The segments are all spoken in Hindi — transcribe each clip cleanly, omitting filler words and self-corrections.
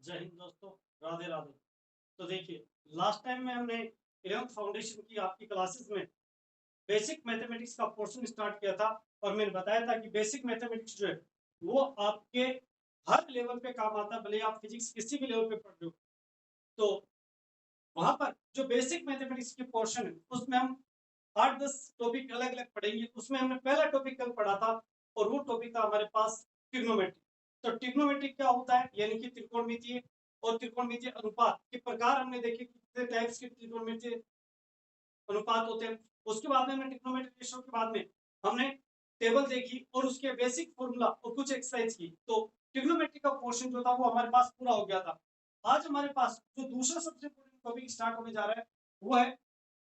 जय हिंद दोस्तों, राधे राधे। तो देखिए, लास्ट टाइम में हमने 11th फाउंडेशन की आपकी क्लासेस में बेसिक मैथमेटिक्स का पोर्शन स्टार्ट किया था और मैंने बताया था कि बेसिक मैथमेटिक्स जो है वो आपके हर लेवल पे काम आता है, भले आप फिजिक्स किसी भी लेवल पे पढ़ रहे हो। तो वहां पर जो बेसिक मैथमेटिक्स के पोर्शन है उसमें हम 8-10 टॉपिक अलग अलग पढ़ेंगे। उसमें हमने पहला टॉपिक कल पढ़ा था और वो टॉपिक था हमारे पास ट्रिग्नोमेट्री। तो ट्रिग्नोमेट्री क्या होता है, यानी कि त्रिकोणमितीय और त्रिकोणमितीय अनुपात के प्रकार हमने देखे, कितने टाइप्स के त्रिकोणमितीय अनुपात होते हैं। उसके बाद में हमने ट्रिग्नोमेट्री रेशियो के बाद में हमने टेबल देखी और उसके बेसिक फॉर्मूला और कुछ एक्सरसाइज की। तो ट्रिग्नोमेट्री का पोर्शन जो था वो हमारे पास पूरा हो गया था। आज हमारे पास जो दूसरा सबसे इम्पोर्टेंट टॉपिक स्टार्ट होने जा रहा है वो है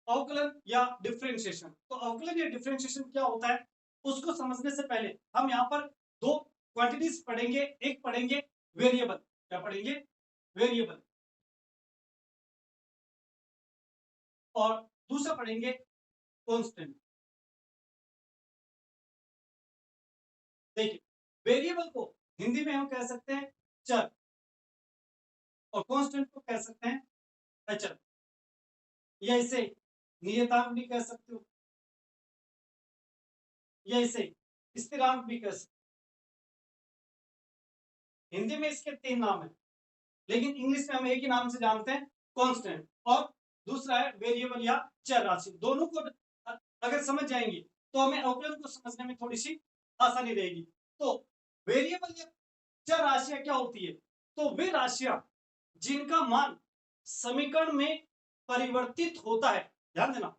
अवकलन या डिफरेंशिएशन। तो अवकलन या डिफरेंशिएशन क्या होता है उसको समझने से पहले हम यहाँ पर दो क्वांटिटीज पढ़ेंगे। एक पढ़ेंगे वेरिएबल, क्या पढ़ेंगे? वेरिएबल। और दूसरा पढ़ेंगे कांस्टेंट। देखिए, वेरिएबल को हिंदी में हम कह सकते हैं चर और कांस्टेंट को कह सकते हैं अचर, या इसे नियतांक भी कह सकते हो, या इसे स्थिरांक भी कह सकते हो। हिंदी में इसके तीन नाम है, लेकिन इंग्लिश में हम एक ही नाम से जानते हैं, कांस्टेंट। और दूसरा है वेरिएबल या चर राशि। दोनों को अगर समझ जाएंगे तो हमें अवकलन को समझने में थोड़ी सी आसानी रहेगी। तो वेरिएबल या चर राशियां क्या होती है? तो वे राशियां जिनका मान समीकरण में परिवर्तित होता है, ध्यान देना,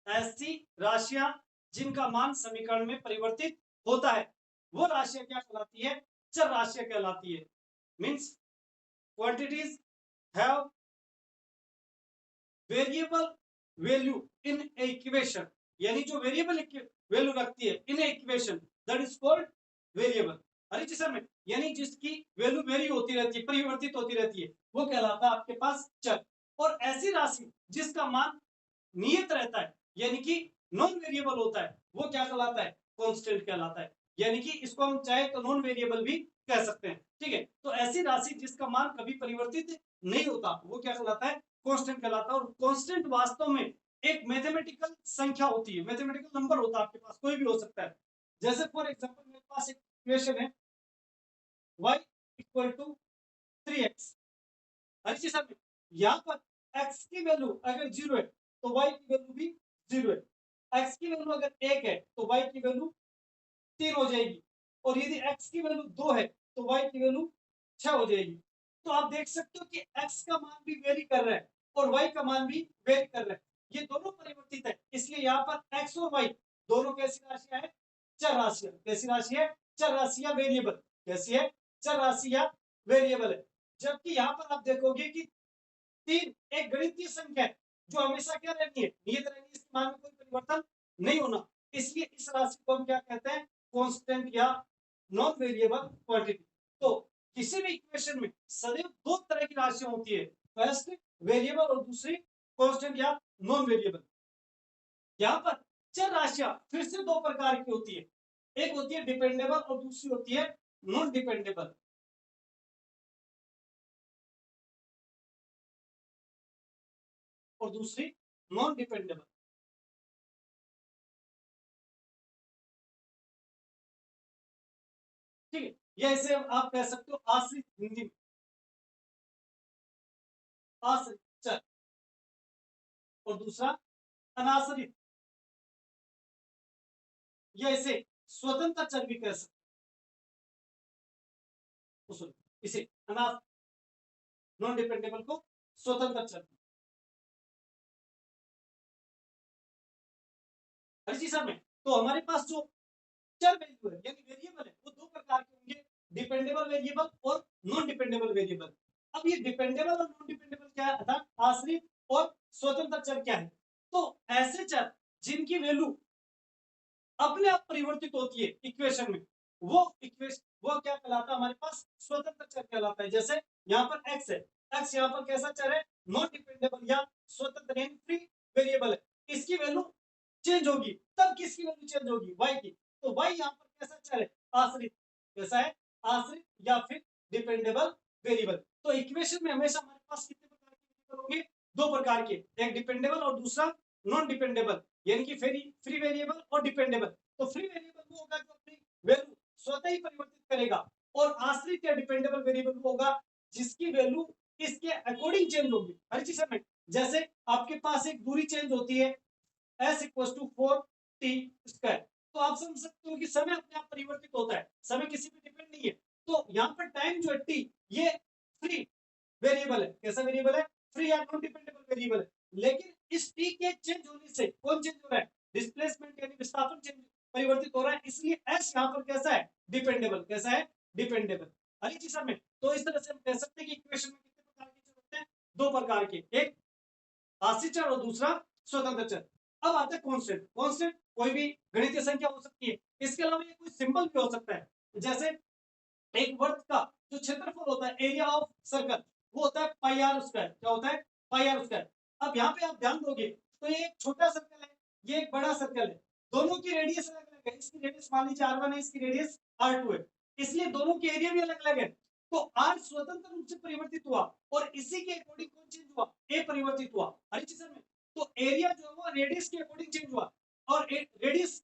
ऐसी राशियां जिनका मान समीकरण में परिवर्तित होता है वो राशियां क्या कहलाती है? चर राशियां कहलाती है। Means quantities have variable value in a equation, यानी जो वेरिएबल वैल्यू रखती है in equation, that is called variable. अरे जी सर में, यानी जिसकी वैल्यू वेरी होती रहती है, परिवर्तित होती रहती है, वो कहलाता है आपके पास चर। और ऐसी राशि जिसका मान नियत रहता है, यानी कि नॉन वेरिएबल होता है, वो क्या कहलाता है? कांस्टेंट कहलाता है। यानी कि इसको हम चाहे तो नॉन वेरिएबल भी कह सकते हैं। ठीक है, तो ऐसी राशि जिसका मान कभी परिवर्तित नहीं होता वो क्या कहलाता है? कांस्टेंट कहलाता है। और कांस्टेंट वास्तव में एक मैथमेटिकल संख्या होती है, मैथमेटिकल नंबर होता है, आपके पास कोई भी हो सकता है। जैसे फॉर एग्जांपल मेरे पास एक इक्वेशन है y इक्वल टू 3x। अच्छी सर, यहाँ पर x की वैल्यू अगर 0 है तो y की वैल्यू भी 0 है। x की वैल्यू अगर 1 है तो y की वैल्यू 3 हो जाएगी। और यदि x की वैल्यू 2 है तो y की वैल्यू 6 हो जाएगी। तो आप देख सकते हो कि x का मान भी वेरी कर रहा है और y का मान भी वेरी कर रहा है। ये दोनों परिवर्तित है, इसलिए यहाँ पर x और y दोनों कैसी राशियां हैं? चर राशियां। कैसी राशि है? चर राशियां, वेरिएबल। कैसी है? चर राशियां, वेरिएबल है। जबकि यहाँ पर आप देखोगे कि 3 एक गणितीय संख्या है जो हमेशा क्या रहती है? नियत रहती है, इसके मान में कोई परिवर्तन नहीं होना। इसलिए इस राशि को हम क्या कहते हैं? कांस्टेंट या नॉन वेरिएबल क्वांटिटी। तो किसी भी इक्वेशन में सदैव दो तरह की राशियां होती है, फर्स्ट वेरिएबल और दूसरी कांस्टेंट या नॉन वेरिएबल। यहाँ पर चर राशियां फिर से दो प्रकार की होती है, एक होती है डिपेंडेबल और दूसरी होती है नॉन डिपेंडेबल। और दूसरी नॉन डिपेंडेबल। ठीक है, या इसे आप कह सकते हो आश्रित, हिंदी में आश्रित चर। और दूसरा अनाश्रित, या इसे स्वतंत्र चर भी कह सकते हो। इसे अना नॉन डिपेंडेबल को स्वतंत्र चर। हर चीज में तो हमारे पास जो चर वैल्यू है यानी वेरिएबल है वो दो प्रकार के होंगे, डिपेंडेबल वेरिएबल और नॉन डिपेंडेबल वेरिएबल। अब ये डिपेंडेबल और नॉन डिपेंडेबल क्या है, अर्थात आश्रित और स्वतंत्र चर क्या है? तो ऐसे चर जिनकी वैल्यू अपने आप परिवर्तित होती है इक्वेशन में, वो इक्वेशन वो क्या कहलाता है? हमारे पास स्वतंत्र चर कहलाता है। जैसे यहाँ पर x है, x यहाँ पर कैसा चर है? नॉन डिपेंडेबल या स्वतंत्र यानी फ्री वेरिएबल है। इसकी वैल्यू चेंज होगी, तब किसकी वैल्यू चेंज होगी? y की। तो y यहाँ पर कैसा चर है? आश्रित। कैसा है? आश्रित या फिर डिपेंडेबल वेरिएबल। तो इक्वेशन में हमेशा हमारे पास कितने प्रकार के वेरिएबल होंगे? दो प्रकार के, एक डिपेंडेबल और दूसरा नॉन डिपेंडेबल, यानी कि फ्री वेरिएबल और डिपेंडेबल। तो फ्री वेरिएबल वो होगा जो अपनी वैल्यू स्वतः ही परिवर्तित करेगा, और आश्रित या डिपेंडेबल वेरिएबल वो होगा जिसकी वैल्यू इसके अकॉर्डिंग चेंज होगी। हर चीज में जैसे आपके पास एक दूरी चेंज होती है s equal to 4t square, तो आप समझ सकते हो कि समय अपने आप परिवर्तित होता है, समय किसी पे डिपेंड नहीं है। तो यहाँ पर टाइम जो है t, ये फ्री वेरिएबल है। कैसा वेरिएबल है? फ्री या नॉन डिपेंडेबल वेरिएबल है। लेकिन इस t के चेंज होने से कौन चेंज हो रहा है? डिस्प्लेसमेंट यानी विस्थापन चेंज परिवर्तित हो रहा है, इसलिए s यहाँ पर कैसा है? डिपेंडेबल। कैसा है? डिपेंडेबल। हरी चीज में तो इस तरह से हम कह सकते हैं कि इक्वेशन में कितने प्रकार के चर होते हैं? दो प्रकार के, एक आश्रित चर और दूसरा स्वतंत्र चर। अब आता है कांस्टेंट। कांस्टेंट कोई भी गणितीय संख्या हो सकती है, इसके अलावा ये कोई सिंबल भी हो सकता है। जैसे एक वर्ग का जो क्षेत्रफल होता है, एरिया ऑफ सर्कल, वो होता है पाई आर स्क्वायर। क्या होता है? पाई आर स्क्वायर। अब यहाँ पे आप ध्यान दोगे तो ये एक छोटा सर्कल है, ये एक बड़ा सर्कल है, दोनों की रेडियस अलग अलग है। इसकी रेडियस मान लीजिए r1 है, इसकी रेडियस r2 है, इसलिए दोनों के एरिया भी अलग अलग है। तो r स्वतंत्र रूप से परिवर्तित हुआ और इसी के अकॉर्डिंग कौन चेंज हुआ? a परिवर्तित हुआ। हर चीज में तो एरिया जो है वो रेडियस के अकॉर्डिंग चेंज हुआ, और रेडियस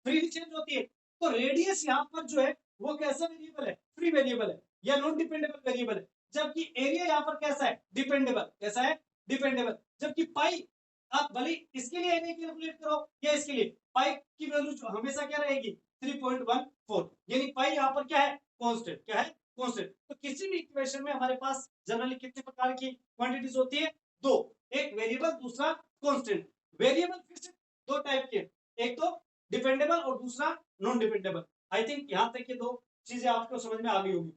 फ्रीली चेंज होती है। तो रेडियस यहाँ पर जो है वो कैसा वेरिएबल है? फ्री वेरिएबल है या नॉन डिपेंडेबल वेरिएबल है। जबकि एरिया यहाँ पर कैसा है? डिपेंडेबल। कैसा है? डिपेंडेबल। जबकि पाई आप भले इसके लिए एरिया कैलकुलेट करो या इसके लिए, पाई की वैल्यू जो हमेशा क्या रहेगी? 3.14, यानी पाई यहाँ पर क्या है? कांस्टेंट। क्या है? कांस्टेंट। तो किसी भी इक्वेशन में हमारे पास जनरली कितने प्रकार की क्वांटिटीज होती है? दो, एक वेरिएबल, दूसरा कांस्टेंट। वेरिएबल फिर से दो टाइप के, एक तो डिपेंडेबल और दूसरा नॉन डिपेंडेबल। आई थिंक यहां तक ये दो चीजें आपको समझ में आ गई होगी।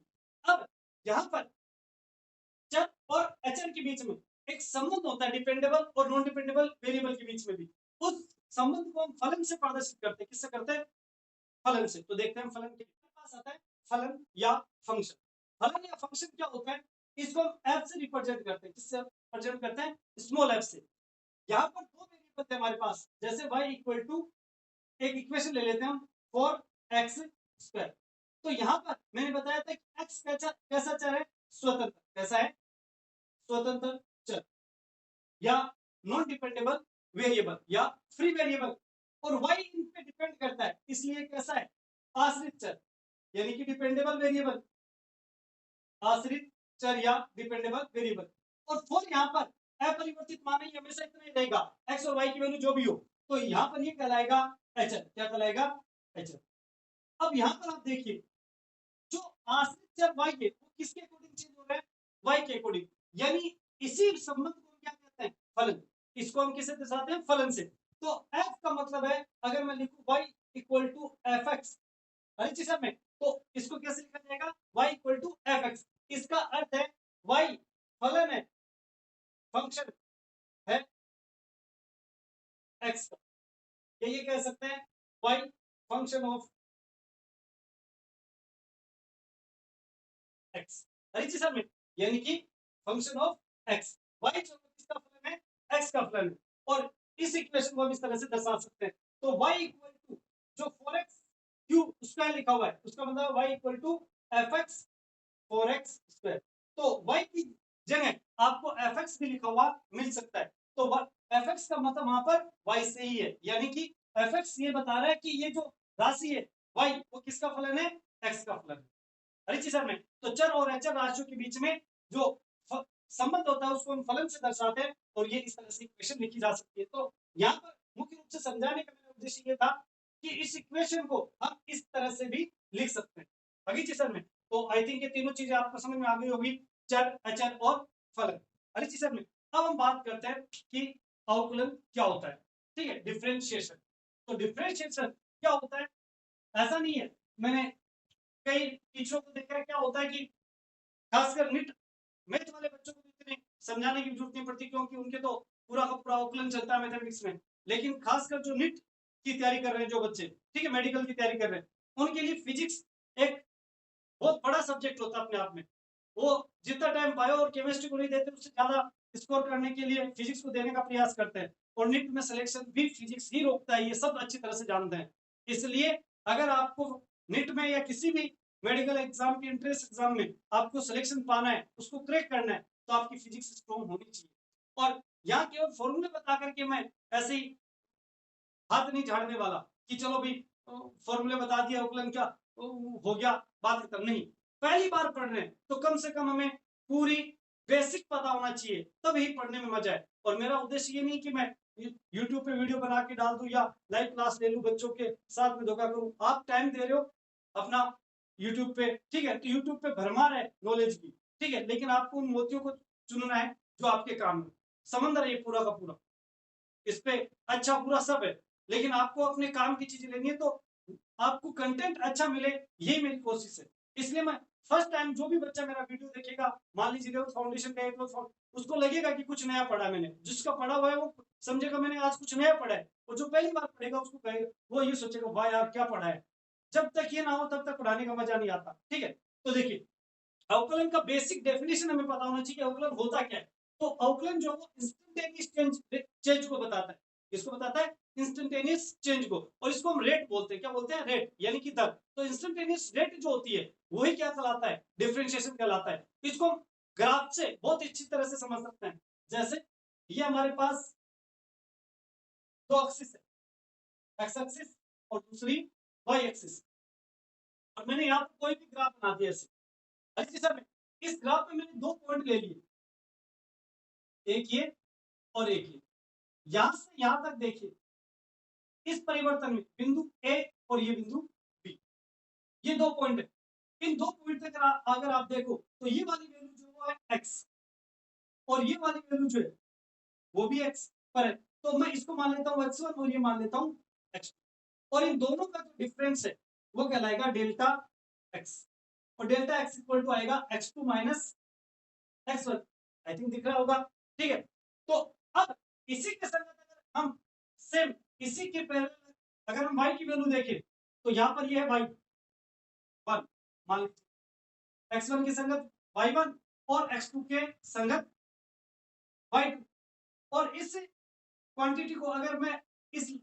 अब यहां पर चर और अचर के बीच में एक संबंध होता है, डिपेंडेबल और नॉन डिपेंडेबल वेरिएबल के बीच में भी। उस संबंध को हम फलन से प्रदर्शित करते हैं। किससे करते हैं? फलन से। तो देखते हैं फलन के पास आता है फलन या फंक्शन। फलन या फंक्शन क्या होता है? इसको हम एफ से रिप्रेजेंट करते हैं। किससे रिप्रेजेंट करते हैं? स्मॉल एफ से। यहाँ पर दो वेरिएबल है हमारे पास, जैसे y इक्वल टू, एक इक्वेशन ले लेते हैं हम, 4x²। तो यहाँ पर मैंने बताया था कि x कैसा चर है? स्वतंत्र। कैसा है? स्वतंत्र चर या नॉन डिपेंडेबल वेरिएबल या फ्री वेरिएबल, और y इन पे डिपेंड करता है, इसलिए कैसा है? आश्रित चर, यानी कि डिपेंडेबल वेरिएबल, आश्रित चर या डिपेंडेबल वेरिएबल। और फोर यहाँ पर अपरिवर्तित मान ही हमेशा इतना ही रहेगा, x और y की वैल्यू जो भी हो। तो यहाँ पर ये कहलाएगा एचर। क्या कहलाएगा? एचर। अब यहाँ पर आप देखिए, जो आश्रित चर y है वो किसके अकॉर्डिंग चेंज हो रहा है? y के अकॉर्डिंग। यानी इसी संबंध को क्या कहते हैं? फलन। इसको हम किससे दर्शाते हैं? फलन से। तो f का मतलब है, अगर मैं लिखूं y equal to f x, में, तो इसको कैसे लिखा जाएगा? y equal to f x. इसका अर्थ है y फलन है, फंक्शन है x का, या ये कह सकते हैं y फंक्शन ऑफ x। में, यानी कि फंक्शन ऑफ x, y जो किसका फलन है? x का फलन है। और इस इक्वेशन को हम इस तरह से दर्शा सकते हैं। तो y इक्वल टू जो 4x क्यूब स्क्वायर लिखा हुआ है, उसका मतलब y equal to f x 4x²। तो y की जगह आपको fx भी लिखा हुआ मिल सकता है। तो fx का मतलब वहां पर y से ही है, यानी कि fx ये बता रहा है कि ये जो राशि है y, वो किसका फलन है? x का फलन है। हरी सर में तो चर और अचर राशियों के बीच में जो संबंध होता है उसको हम फलन से दर्शाते हैं, और ये इस तरह से इक्वेशन लिखी जा सकती है। तो यहाँ पर मुख्य रूप से समझाने का मेरा उद्देश्य ये था कि इस इक्वेशन को हम इस तरह से भी लिख सकते हैं। अगली सर में तो आई थिंक ये तीनों चीजें आपको समझ में आ गई होगी, चर, अचर और फलन। अगली सर में अब हम बात करते हैं कि अवकलन क्या होता है। ठीक है, डिफरेंशिएशन। तो डिफरेंशिएशन क्या होता है? ऐसा नहीं है, मैंने कई टीचरों को देखा है, क्या होता है कि खासकर मैथ वाले बच्चों को इतने समझाने की जरूरत नहीं पड़ती, क्योंकि उनके तो पूरा का पूरा अवकलन चलता है मैथमेटिक्स में। लेकिन खासकर जो नीट की तैयारी कर रहे हैं जो बच्चे, ठीक है, मेडिकल की तैयारी कर रहे हैं, उनके लिए फिजिक्स एक बहुत बड़ा सब्जेक्ट होता है अपने आप में। वो जितना टाइम बायो और केमिस्ट्री को नहीं देते, उससे ज्यादा स्कोर करने के लिए फिजिक्स को देने का प्रयास करते हैं, और नीट में सिलेक्शन भी फिजिक्स ही रोकता है, ये सब अच्छी तरह से जानते हैं। इसलिए अगर आपको नीट में या किसी भी मेडिकल एग्जाम के एंट्रेंस एग्जाम में आपको सिलेक्शन पाना है, उसको क्रैक करना है, तो आपकी फिजिक्स स्ट्रॉन्ग होनी चाहिए। और यहाँ केवल फॉर्मूले बता करके मैं ऐसे ही हाथ नहीं झाड़ने वाला कि चलो भी फॉर्मूले बता दिया अवकलन क्या हो गया, बात खत्म नहीं। पहली बार पढ़ रहे हैं तो कम से कम हमें पूरी बेसिक पता होना चाहिए, तब ही पढ़ने में मजा है। और मेरा उद्देश्य ये नहीं कि मैं यूट्यूब पे वीडियो बना के डाल दूं या लाइव क्लास ले लूं बच्चों के साथ में धोखा करूं। आप टाइम दे रहे हो अपना यूट्यूब पे, ठीक है, तो यूट्यूब पे भरमार है नॉलेज की, ठीक है, लेकिन आपको उन मोतियों को चुनना है जो आपके काम में। समंदर है ये पूरा का पूरा, इस पे अच्छा बुरा सब है, लेकिन आपको अपने काम की चीजें लेनी है, तो आपको कंटेंट अच्छा मिले, यही मेरी कोशिश है। इसलिए मैं फर्स्ट टाइम जो भी बच्चा मेरा वीडियो देखेगा, मान लीजिए फाउंडेशन का, उसको लगेगा कि कुछ नया पढ़ा मैंने, जिसका पढ़ा हुआ है वो समझेगा मैंने आज कुछ नया पढ़ा है, और जो पहली बार पढ़ेगा उसको कहेगा, वो ये सोचेगा वाह यार क्या पढ़ा है। जब तक ये ना हो तब तक पढ़ाने का मजा नहीं आता, ठीक है। तो देखिए, अवकलन का बेसिक डेफिनेशन हमें पता होना चाहिए कि अवकलन होता क्या है। तो अवकलन जो है इंस्टेंटेनियस चेंज को बताता है। किसको बताता है? इंस्टेंटेनियस चेंज को। और इसको हम रेट बोलते हैं। क्या बोलते हैं? रेट, यानी कि दर। तो इंस्टेंटेनियस रेट जो होती है वही क्या कहलाता है? डिफरेंशिएशन कहलाता है। इसको हम ग्राफ से बहुत अच्छी तरह से समझ सकते हैं। जैसे ये हमारे पास दो एक्सिस है, एक्स एक्सिस और दूसरी वाई एक्सिस। और मैंने यहाँ पर कोई भी ग्राफ बना दिया ऐसे। अच्छी सर, इस ग्राफ में मैंने दो पॉइंट ले लिए, एक ये और एक ये। यहां से यहां तक देखिए, इस परिवर्तन में बिंदु ए और ये बिंदु बी, ये दो पॉइंट है। इन दो पॉइंट तक अगर आप देखो तो ये वाली वैल्यू जो है एक्स, और ये वाली वैल्यू जो है वो भी एक्स पर है। तो मैं इसको मान लेता हूँ x1 और ये मान लेता हूँ x2। और इन दोनों का जो डिफरेंस है वो कहलाएगा डेल्टा x। और डेल्टा x इक्वल टू आएगा x2 minus x1। I think दिख रहा होगा, ठीक है। तो अब इसी के संगत अगर हम सेम इसी के पहले अगर हम y की वैल्यू देखें, तो यहाँ पर ये है y1, मान लीजिए x1 की संगत y1 और x2 के संगत y2। और इस क्वांटिटी को अगर मैं इस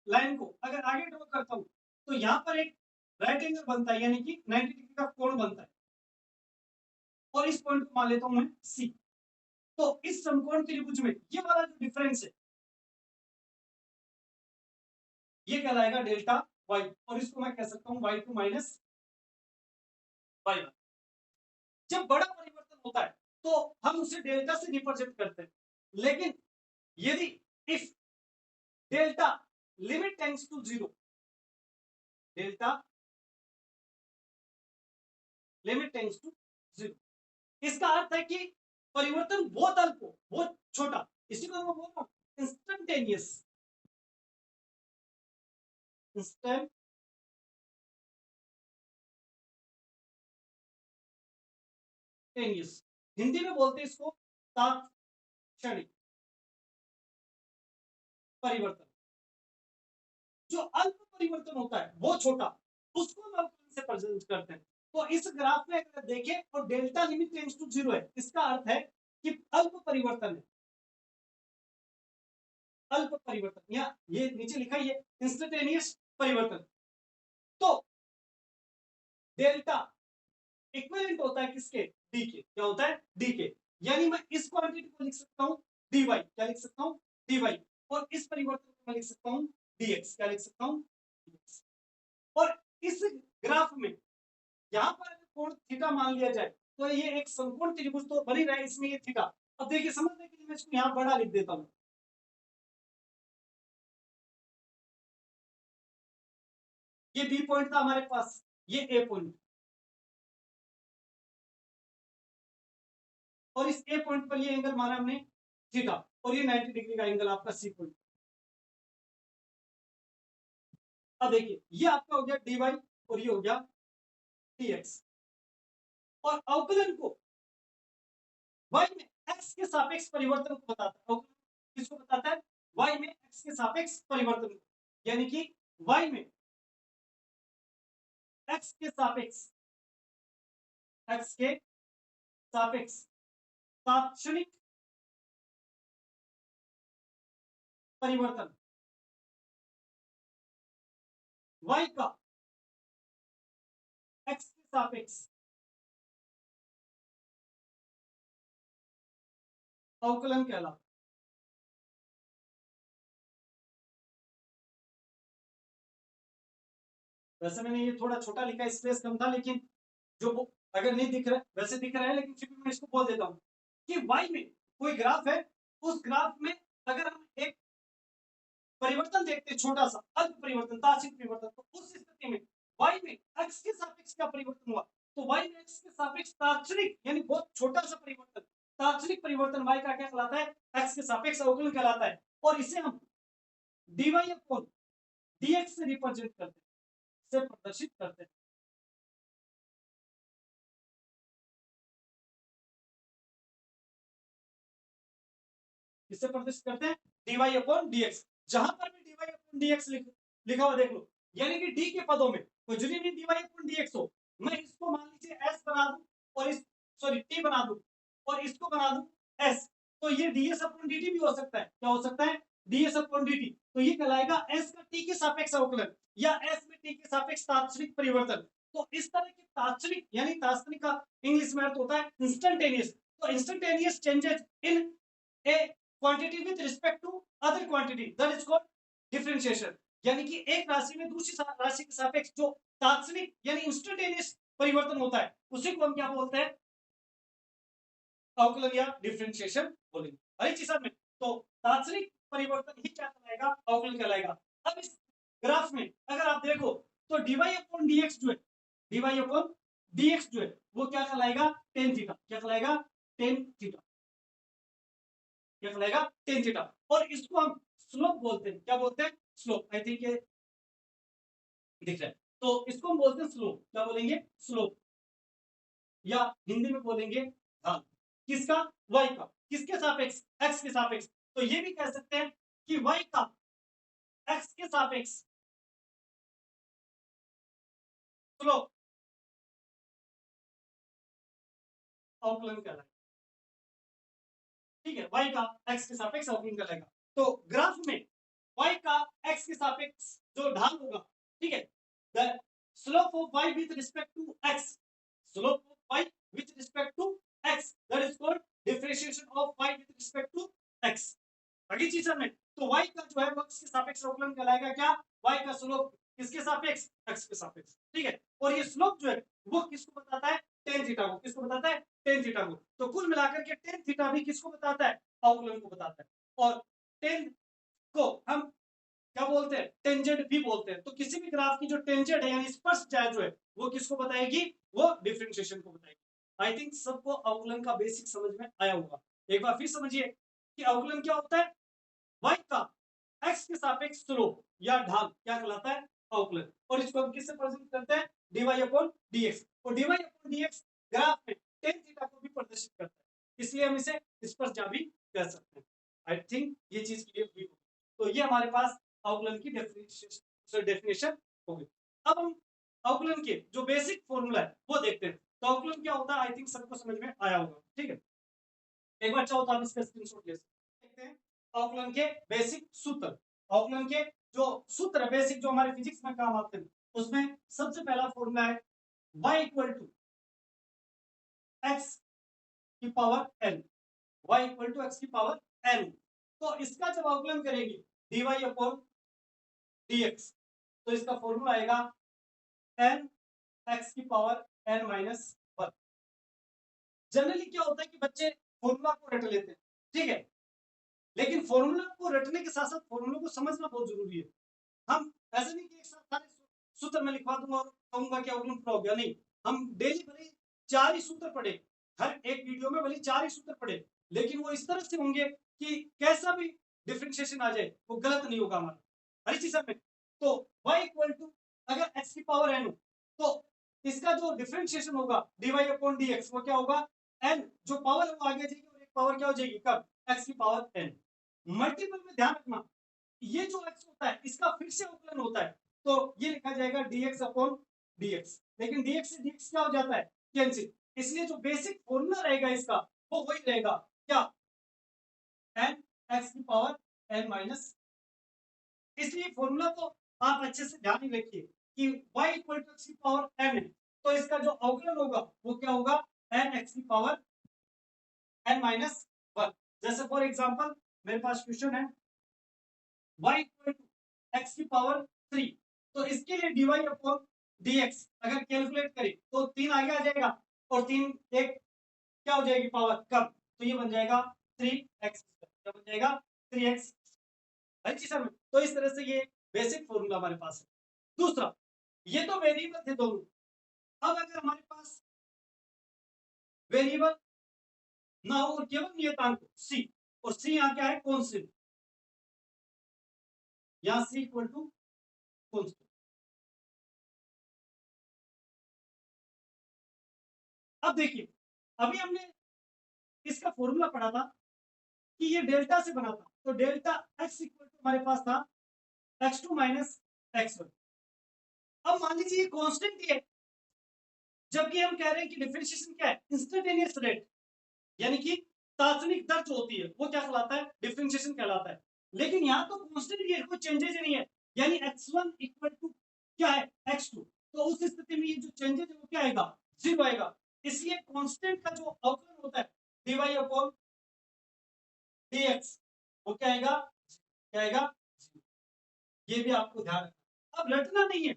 लाइन को अगर आगे ड्रॉ करता हूं, तो यहां पर एक राइट एंगल बनता है, यानी कि 90 डिग्री का कोण बनता है। और इस पॉइंट को मान लेता हूं मैं सी। तो इस समकोण त्रिभुज में ये वाला जो डिफरेंस है ये कहलाएगा डेल्टा वाई। और इसको मैं कह सकता हूं y2 माइनस y1। जब बड़ा परिवर्तन होता है तो हम उसे डेल्टा से रिप्रेजेंट करते हैं। लेकिन यदि if delta limit tends to zero, delta limit tends to zero, इसका अर्थ है कि परिवर्तन बहुत अल्प हो, बहुत छोटा। इसी को मैं बोल रहा हूं इंस्टेंटेनियस, इंस्टेंटेनियस। हिंदी में बोलते हैं इसको तात्क्षणिक परिवर्तन। जो अल्प परिवर्तन होता है वो छोटा, उसको हम अवकलन से प्रेजेंट करते हैं। तो इस ग्राफ में अगर देखें और delta limit tends to zero है, इसका अर्थ है कि अल्प परिवर्तन है। अल्प परिवर्तन या ये नीचे लिखा ही है इंस्टेंटेनियस परिवर्तन। तो डेल्टा इक्विवेलेंट होता है किसके? डी के। क्या होता है? डी के। यानी मैं इस क्वांटिटी को लिख सकता हूं dy। क्या लिख सकता हूं? dy। और इस परिवर्तन को मैं लिख सकता हूं dx। क्या लिख सकता हूं? dx। और इस ग्राफ में यहां पर अगर कोण थीटा मान लिया जाए तो ये एक समकोण त्रिभुज तो बन ही रहा है, इसमें ये थीटा। अब देखिए समझने के लिए मैं इसको यहां बड़ा लिख देता हूं। ये बी पॉइंट था हमारे पास, ये ए पॉइंट, और इस ए पॉइंट पर ये एंगल माना हमने थीटा, और ये 90 डिग्री का एंगल आपका सी पॉइंट। अब देखिए ये आपका हो गया dy और ये हो गया dx। और अवकलन को y में x के सापेक्ष परिवर्तन को बताता है। अवकलन किसको बताता है? y में x के सापेक्ष परिवर्तन को, यानी कि y में x के सापेक्ष, x के सापेक्ष तात्क्षणिक परिवर्तन y का x के सापेक्ष अवकलन कहलाता है। वैसे मैंने ये थोड़ा छोटा लिखा, स्पेस कम था, लेकिन जो वो अगर नहीं दिख रहा वैसे दिख रहा है, लेकिन फिर भी मैं इसको बोल देता हूँ कि y में कोई ग्राफ है, उस ग्राफ में अगर हम एक परिवर्तन देखते हैं, छोटा सा अल्प परिवर्तन, तार्किक परिवर्तन, तो उस स्थिति में y में x के सापेक्ष क्या परिवर्तन हुआ, तो y में x के सापेक्ष तार्किक यानी बहुत छोटा सा परिवर्तन, तार्किक परिवर्तन y का क्या कहलाता है, x के सापेक्ष अवकलन कहलाता है। और इसे हम dy अपॉन dx से रिप्रेजेंट करते हैं, से प्रदर्शित करते हैं। किससे प्रदर्शित करते हैं, dy अपॉन dx। जहां पर भी dy अपॉन dx लिखा हुआ देख लो, यानी कि d के पदों में कुछ भी dy अपॉन dx हो, मैं इसको मान लीजिए s बना दूं और इस सॉरी t बना दूं और इसको बना दूं s, तो ये ds अपॉन dt भी हो सकता है। क्या हो सकता है, ds अपॉन dt, तो ये कहलाएगा s का t के सापेक्ष अवकलन या s में t के सापेक्ष तात्क्षणिक परिवर्तन। तो इस तरह के तात्क्षणिक यानी तात्क्षणिक का इंग्लिश में अर्थ होता है इंस्टेंटेनियस। तो instantaneous changes in a quantity with respect to other quantity, that is called differentiation. यानी कि एक राशि में दूसरी राशि के सापेक्ष जो तात्क्षणिक यानी इंस्टेंटेनियस परिवर्तन होता है, उसी को हम क्या बोलते हैं, अवकलन या डिफरेंशिएशन बोलेंगे। हर चीज में तो तात्क्षणिक परिवर्तन ही क्या कहलाएगा, अवकलन कहलाएगा। अब इस ग्राफ में अगर आप देखो तो dy अपॉन dx जो है, dy अपॉन dx जो है वो क्या कहलाएगा, टेन थीटा। क्या कहलाएगा, टेन थीटा। क्या कहलाएगा, टेन थीटा। और इसको हम स्लोप बोलते हैं। क्या बोलते हैं, स्लोप। आई थिंक ये दिख रहा है। तो इसको हम बोलते हैं स्लोप। क्या बोलेंगे, स्लोप, या हिंदी में बोलेंगे ढाल। किसका, y का। किसके सापेक्ष, x के सापेक्ष। तो ये भी कह सकते हैं कि y का x के सापेक्ष स्लोप अवकलन कहलाएगा। ठीक है, y का x के सापेक्ष अवकलन कहलाएगा। तो ग्राफ में y का x के सापेक्ष जो ढाल होगा, ठीक है, the slope of y with respect to x, slope of y with respect to x, that is called differentiation of y with respect to x। अगली चीज में तो y का जो है वो x के सापेक्ष अवकलन कहलाएगा। क्या, y का स्लोप किसके सापेक्ष, x के सापेक्ष। ठीक है, और ये स्लोप जो है वो किसको बताता है, टेन थीटा को। किसको बताता है, टेन थीटा को। तो कुल मिलाकर के टेन थीटा भी किसको बताता है, अवकलन को बताता है। और टेन को हम क्या बोलते हैं, टेंजेंट भी बोलते हैं। तो किसी भी ग्राफ की जो टेंजेंट है यानी स्पर्शरेखा जो है वो किसको बताएगी, वो डिफरेंशिएशन को बताएगी। आई थिंक सबको अवकलन का बेसिक समझ में आया होगा। एक बार फिर समझिए कि अवकलन क्या होता है, y का x के सापेक्ष स्लोप या ढाल क्या कहलाता है, अवकलन। और इसको हम किससे प्रदर्शित करते हैं, dy अपॉन dx। और dy अपॉन dx ग्राफ में टेन थीटा को भी प्रदर्शित करता है, इसलिए हम इसे स्पर्शरेखा भी कह सकते हैं। आई थिंक ये चीज क्लियर हुई। तो ये हमारे पास अवकलन की डेफिनेशन हो गई। अब हम अवकलन के जो बेसिक फॉर्मूला है वो देखते हैं। तो अवकलन क्या होता है, आई थिंक सबको समझ में आया होगा। ठीक है, एक बार चाहो तो आप इसका स्क्रीनशॉट ले सकते हैं। अवकलन के बेसिक सूत्र, अवकलन के जो सूत्र बेसिक जो हमारे फिजिक्स में काम आते हैं, उसमें सबसे पहला फॉर्मूला है y इक्वल टू एक्स की power n, y equal to x की पावर n। तो इसका जब अवकलन करेंगे dy अपॉन dx, तो इसका फॉर्मूला आएगा n x की पावर n माइनस 1। जनरली क्या होता है कि बच्चे फॉर्मूला को रट लेते हैं, ठीक है, लेकिन फॉर्मूला को रटने के साथ साथ फॉर्मूला को समझना बहुत जरूरी है। हम ऐसे नहीं कि एक साथ सारे सूत्र में लिखवा दूंगा और कहूंगा कि अवकलन पूरा हो गया, नहीं। हम डेली भले चार ही सूत्र पढ़े, हर एक वीडियो में भले चार ही सूत्र पढ़े, लेकिन वो इस तरह से होंगे कि कैसा भी डिफरेंशिएशन आ जाए वो गलत नहीं होगा हमारा। हर चीज में तो y इक्वल टू अगर x की पावर n हो, तो इसका जो डिफरेंशिएशन होगा dy अपॉन dx वो क्या होगा, n जो पावर है वो आगे जाएगी और एक पावर क्या हो जाएगी, कब, x की पावर n। मल्टीपल में ध्यान रखना, ये जो x होता है इसका फिर से अवकलन होता है, तो ये लिखा जाएगा dx अपॉन dx। लेकिन dx से dx क्या हो जाता है, कैंसिल। इसलिए जो बेसिक फॉर्मूला रहेगा इसका वो वही रहेगा, क्या, n x की पावर n माइनस। इसलिए फॉर्मूला तो आप अच्छे से ध्यान ही रखिए कि y इक्वल टू x की पावर n है, तो इसका जो अवकलन होगा वो क्या होगा, एन एक्स की पावर एन माइनस 1। जैसे फॉर एग्जांपल मेरे पास क्वेश्चन है y इक्वल टू एक्स की पावर 3, तो इसके लिए dy अपॉन dx अगर कैलकुलेट करें तो 3 आगे आ जाएगा और 3 एक क्या हो जाएगी पावर कम, तो ये बन जाएगा 3x, क्या बन जाएगा 3x। अच्छी सर, तो इस तरह से ये बेसिक फॉर्मूला हमारे पास है। दूसरा, ये तो वेरिएबल थे दोनों, अब अगर हमारे पास वेरिएबल ना हो और केवल नियतांक c, और c यहाँ क्या है कांस्टेंट, यहाँ c इक्वल टू कांस्टेंट। अब देखिए, अभी हमने इसका फॉर्मूला पढ़ा था कि ये डेल्टा से बना था, तो डेल्टा x इक्वल टू हमारे पास था x2 माइनस x1। अब मान लीजिए ये कांस्टेंट है, जबकि हम कह रहे हैं कि डिफरेंशिएशन क्या है, इंस्टेंटेनियस रेट, यानी कि तात्कालिक दर जो होती है वो क्या कहलाता है, डिफरेंशिएशन कहलाता है। लेकिन यहाँ तो कांस्टेंट ही है, कोई चेंजेस नहीं है, यानी x1 इक्वल टू क्या है x2, तो उस स्थिति में ये जो चेंजेस है वो क्या आएगा, 0 आएगा। इसलिए कांस्टेंट का जो अवकलन होता है dy अपॉन dx वो क्या आएगा, क्या आएगा, ये भी आपको ध्यान रखना। अब रटना नहीं है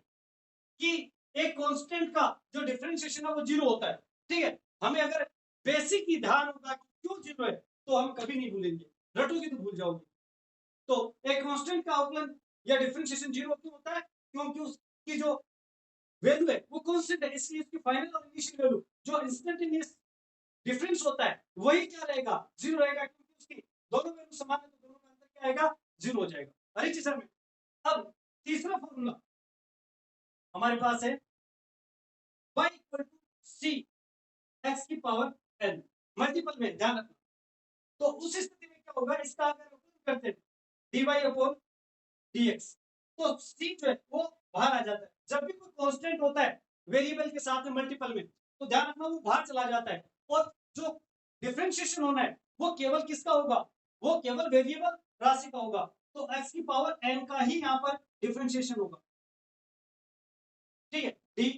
कि एक कांस्टेंट का जो डिफरेंशिएशन है वो 0 होता है, ठीक है। हमें अगर बेसिक ही ध्यान होगा कि क्यों 0 है तो हम कभी नहीं भूलेंगे, रटोगे तो भूल जाओगे। तो एक कांस्टेंट का अवकलन या डिफरेंशिएशन 0 क्यों होता है, क्योंकि उसकी जो वैल्यू है वो कांस्टेंट है, इसलिए उसकी फाइनल और इनिशियल वैल्यू जो इंस्टेंटेनियस डिफरेंस होता है वही क्या रहेगा, 0 रहेगा, क्योंकि उसकी दोनों वैल्यू समान है, तो दोनों का अंतर क्या आएगा, 0 हो जाएगा। अरे जी सर में, अब तीसरा फॉर्मूला हमारे पास है y equal to c x की पावर n, मल्टीपल में ध्यान रखना। तो उस स्थिति में क्या होगा, इसका अगर उपयोग करते हैं dy अपॉन dx, तो c जो है वो बाहर आ जाता है। जब भी कोई कांस्टेंट होता है वेरिएबल के साथ में मल्टीपल में, तो ध्यान रखना वो बाहर चला जाता है, और जो डिफरेंशिएशन होना है वो केवल किसका होगा, वो केवल वेरिएबल राशि का होगा, तो x की पावर n का ही यहाँ पर डिफरेंशिएशन होगा, ठीक है। डी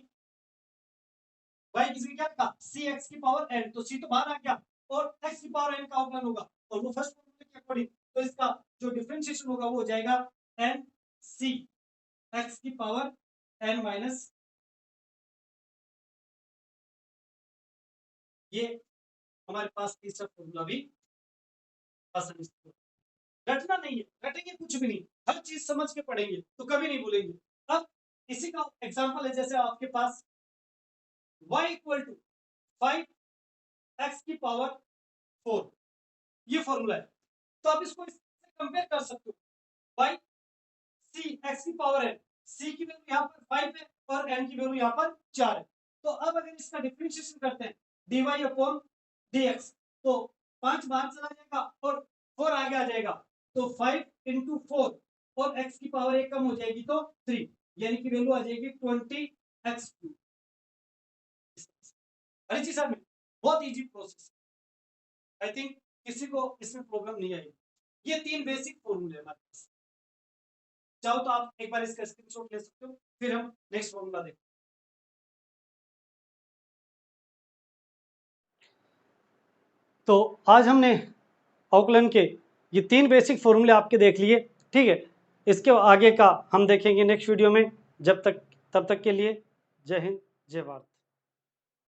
y किसी क्या था, c x की पावर n, तो c तो बाहर आ गया और x की पावर n का अवकलन होगा, और वो फर्स्ट फॉर्मूले के अकॉर्डिंग, तो इसका जो डिफरेंशिएशन होगा वो हो जाएगा n c x की पावर n माइनस, ये हमारे पास तीसरा फॉर्मूला भी आसानी से रटना नहीं है, रटेंगे कुछ भी नहीं, हर चीज समझ के पढ़ेंगे तो कभी नहीं भूलेंगे। अब इसी का एग्जांपल है, जैसे आपके पास y इक्वल टू 5x की पावर 4, ये फॉर्मूला है, तो आप इसको इससे कंपेयर कर सकते हो, y c x की पावर है, c की वैल्यू यहाँ पर 5 है और n की वैल्यू यहाँ पर 4 है। तो अब अगर इसका डिफरेंशिएशन करते हैं dy अपॉन dx, तो 5 बाहर चला जाएगा और 4 आगे आ जाएगा, तो 5 इंटू 4 और x की पावर 1 कम हो जाएगी तो 3, यानी कि वैल्यू आ जाएगी 20x3। अरे जी सर, बहुत इजी प्रोसेस, आई थिंक किसी को इसमें प्रॉब्लम नहीं आएगी। ये 3 बेसिक फॉर्मूले हमारे पास, चाहो तो आप एक बार इसका स्क्रीनशॉट ले सकते हो, फिर हम नेक्स्ट फॉर्मूला देखें। तो आज हमने अवकलन के ये 3 बेसिक फॉर्मूले आपके देख लिए, ठीक है। इसके आगे का हम देखेंगे नेक्स्ट वीडियो में। तब तक के लिए जय हिंद, जय भारत।